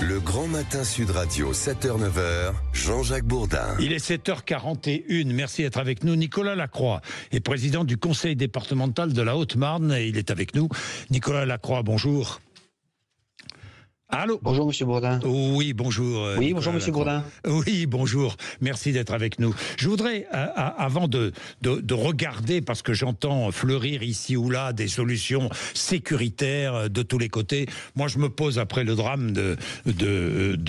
Le Grand Matin Sud Radio, 7h-9h, Jean-Jacques Bourdin. Il est 7h41. Merci d'être avec nous. Nicolas Lacroix est président du conseil départemental de la Haute-Marne et il est avec nous. Nicolas Lacroix, bonjour. Allô ? Bonjour Monsieur Bourdin. Oui, bonjour. Oui, bonjour Monsieur Bourdin. Oui, bonjour. Merci d'être avec nous. Je voudrais, avant de regarder, parce que j'entends fleurir ici ou là des solutions sécuritaires de tous les côtés, moi je me pose, après le drame de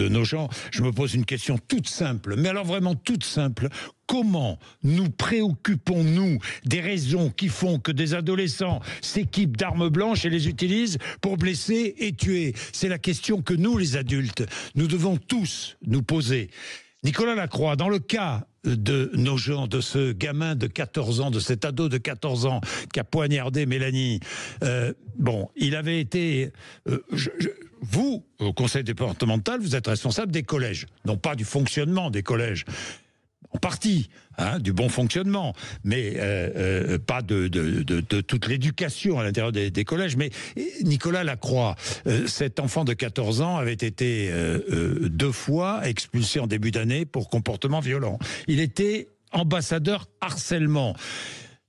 nos gens, je me pose une question toute simple, mais alors vraiment toute simple. Comment nous préoccupons-nous des raisons qui font que des adolescents s'équipent d'armes blanches et les utilisent pour blesser et tuer? C'est la question que nous, les adultes, nous devons tous nous poser. Nicolas Lacroix, dans le cas de nos gens, de ce gamin de 14 ans, de cet ado de 14 ans qui a poignardé Mélanie, il avait été... vous, au conseil départemental, vous êtes responsable des collèges, non pas du fonctionnement des collèges, en partie, du bon fonctionnement, mais pas de toute l'éducation à l'intérieur des collèges. Mais Nicolas Lacroix, cet enfant de 14 ans avait été 2 fois expulsé en début d'année pour comportement violent. Il était ambassadeur harcèlement.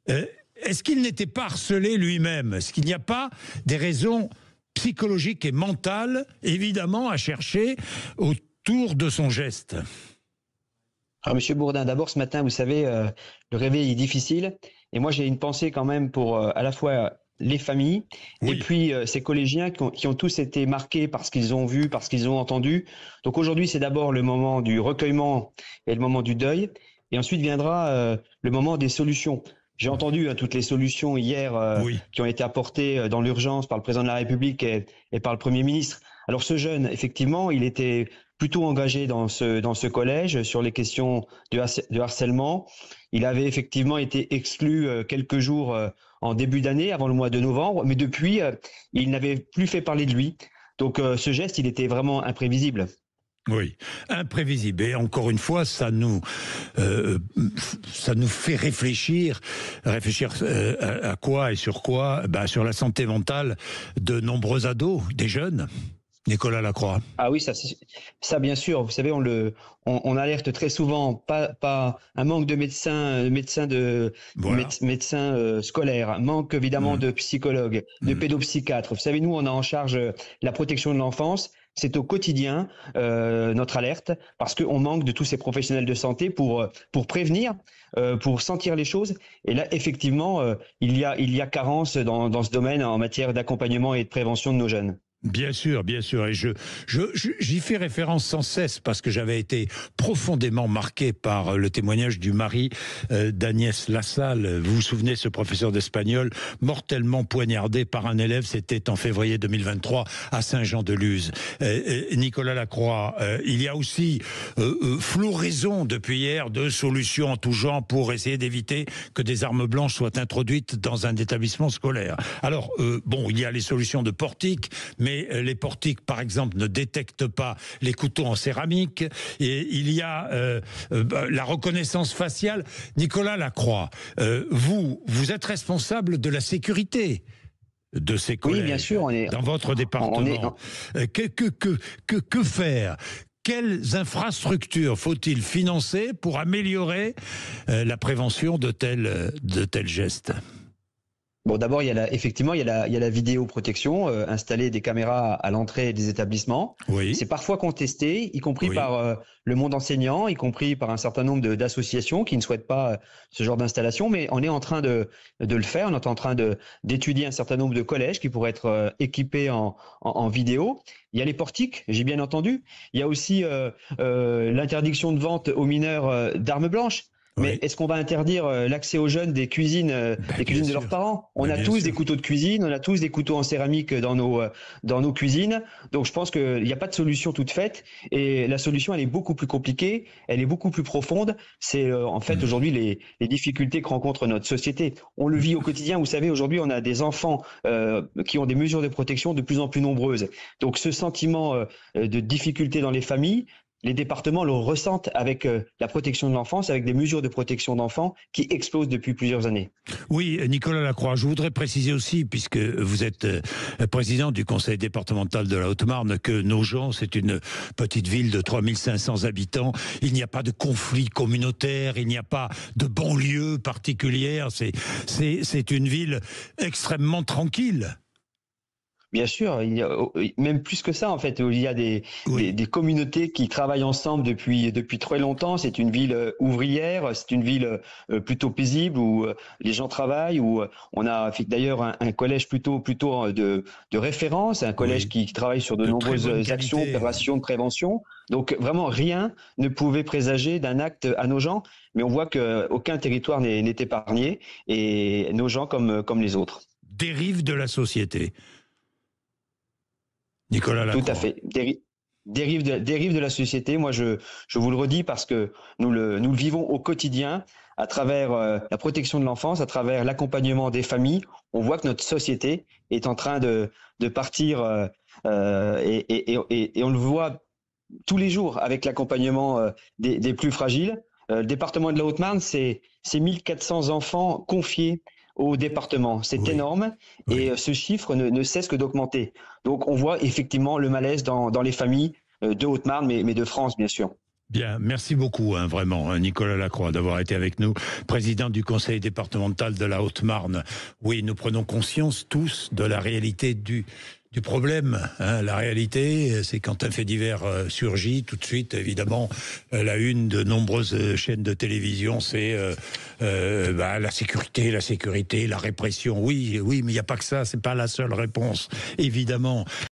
Est-ce qu'il n'était pas harcelé lui-même? Est-ce qu'il n'y a pas des raisons psychologiques et mentales, évidemment, à chercher autour de son geste? Alors Monsieur Bourdin, d'abord ce matin, vous savez, le réveil est difficile. Et moi j'ai une pensée quand même pour à la fois les familles et puis ces collégiens qui ont tous été marqués par ce qu'ils ont vu, par ce qu'ils ont entendu. Donc aujourd'hui c'est d'abord le moment du recueillement et le moment du deuil. Et ensuite viendra le moment des solutions. J'ai entendu toutes les solutions hier qui ont été apportées dans l'urgence par le président de la République et par le Premier ministre. Alors ce jeune, effectivement, il était plutôt engagé dans ce collège sur les questions de harcèlement. Il avait effectivement été exclu quelques jours en début d'année, avant le mois de novembre, mais depuis, il n'avait plus fait parler de lui. Donc ce geste, il était vraiment imprévisible. Oui, imprévisible. Et encore une fois, ça nous fait réfléchir à quoi et sur quoi? Sur la santé mentale de nombreux ados, des jeunes. Nicolas Lacroix. Ah oui, ça bien sûr. Vous savez, on alerte très souvent pas un manque de médecins scolaires, manque évidemment de psychologues, de pédopsychiatres. Vous savez, nous on a en charge la protection de l'enfance. C'est au quotidien notre alerte parce qu'on manque de tous ces professionnels de santé pour prévenir, pour sentir les choses. Et là, effectivement, il y a carence dans ce domaine en matière d'accompagnement et de prévention de nos jeunes. Bien sûr, et j'y fais référence sans cesse parce que j'avais été profondément marqué par le témoignage du mari d'Agnès Lassalle. Vous vous souvenez, ce professeur d'espagnol mortellement poignardé par un élève, c'était en février 2023 à Saint-Jean-de-Luz. Nicolas Lacroix, il y a aussi floraison depuis hier de solutions en tout genre pour essayer d'éviter que des armes blanches soient introduites dans un établissement scolaire. Alors, il y a les solutions de portique, mais les portiques, par exemple, ne détectent pas les couteaux en céramique. Et il y a la reconnaissance faciale. Nicolas Lacroix, vous êtes responsable de la sécurité de ces collèges. Oui, bien sûr, dans votre département. Que faire ? Quelles infrastructures faut-il financer pour améliorer la prévention de tels gestes ? Bon, d'abord, effectivement, il y a la vidéoprotection, installer des caméras à l'entrée des établissements. Oui. C'est parfois contesté, y compris par le monde enseignant, y compris par un certain nombre d'associations qui ne souhaitent pas ce genre d'installation, mais on est en train de le faire. On est en train d'étudier un certain nombre de collèges qui pourraient être équipés en vidéo. Il y a les portiques, j'ai bien entendu. Il y a aussi l'interdiction de vente aux mineurs d'armes blanches. Mais est-ce qu'on va interdire l'accès aux jeunes des cuisines de leurs parents? On a tous des couteaux de cuisine, on a tous des couteaux en céramique dans nos cuisines. Donc je pense qu'il n'y a pas de solution toute faite. Et la solution, elle est beaucoup plus compliquée, elle est beaucoup plus profonde. C'est en fait aujourd'hui les difficultés que rencontre notre société. On le vit au quotidien. Vous savez, aujourd'hui, on a des enfants qui ont des mesures de protection de plus en plus nombreuses. Donc ce sentiment de difficulté dans les familles les départements le ressentent avec la protection de l'enfance, avec des mesures de protection d'enfants qui explosent depuis plusieurs années. Oui, Nicolas Lacroix, je voudrais préciser aussi, puisque vous êtes président du conseil départemental de la Haute-Marne, que Nogent, c'est une petite ville de 3500 habitants. Il n'y a pas de conflit communautaire, il n'y a pas de banlieue particulière. C'est une ville extrêmement tranquille. Bien sûr, il y a même plus que ça en fait. Il y a des communautés qui travaillent ensemble depuis très longtemps. C'est une ville ouvrière, c'est une ville plutôt paisible où les gens travaillent, où on a d'ailleurs un collège plutôt de référence, un collège qui travaille sur de nombreuses actions, opérations de prévention. Donc vraiment rien ne pouvait présager d'un acte à Nogent, mais on voit qu'aucun territoire n'est épargné et Nogent comme les autres. Dérive de la société. Nicolas Lacroix. Tout à fait. Dérive de la société. Moi, je vous le redis parce que nous le vivons au quotidien à travers la protection de l'enfance, à travers l'accompagnement des familles. On voit que notre société est en train de partir et on le voit tous les jours avec l'accompagnement des plus fragiles. Le département de la Haute-Marne, c'est 1400 enfants confiés au département. C'est énorme et ce chiffre ne cesse que d'augmenter. Donc on voit effectivement le malaise dans les familles de Haute-Marne, mais de France bien sûr. Bien, merci beaucoup, vraiment, Nicolas Lacroix, d'avoir été avec nous, président du conseil départemental de la Haute-Marne. Oui, nous prenons conscience tous de la réalité du problème. La réalité, c'est quand un fait divers surgit, tout de suite, évidemment, la une de nombreuses chaînes de télévision, c'est la sécurité, la répression. Oui, mais il n'y a pas que ça, c'est pas la seule réponse, évidemment.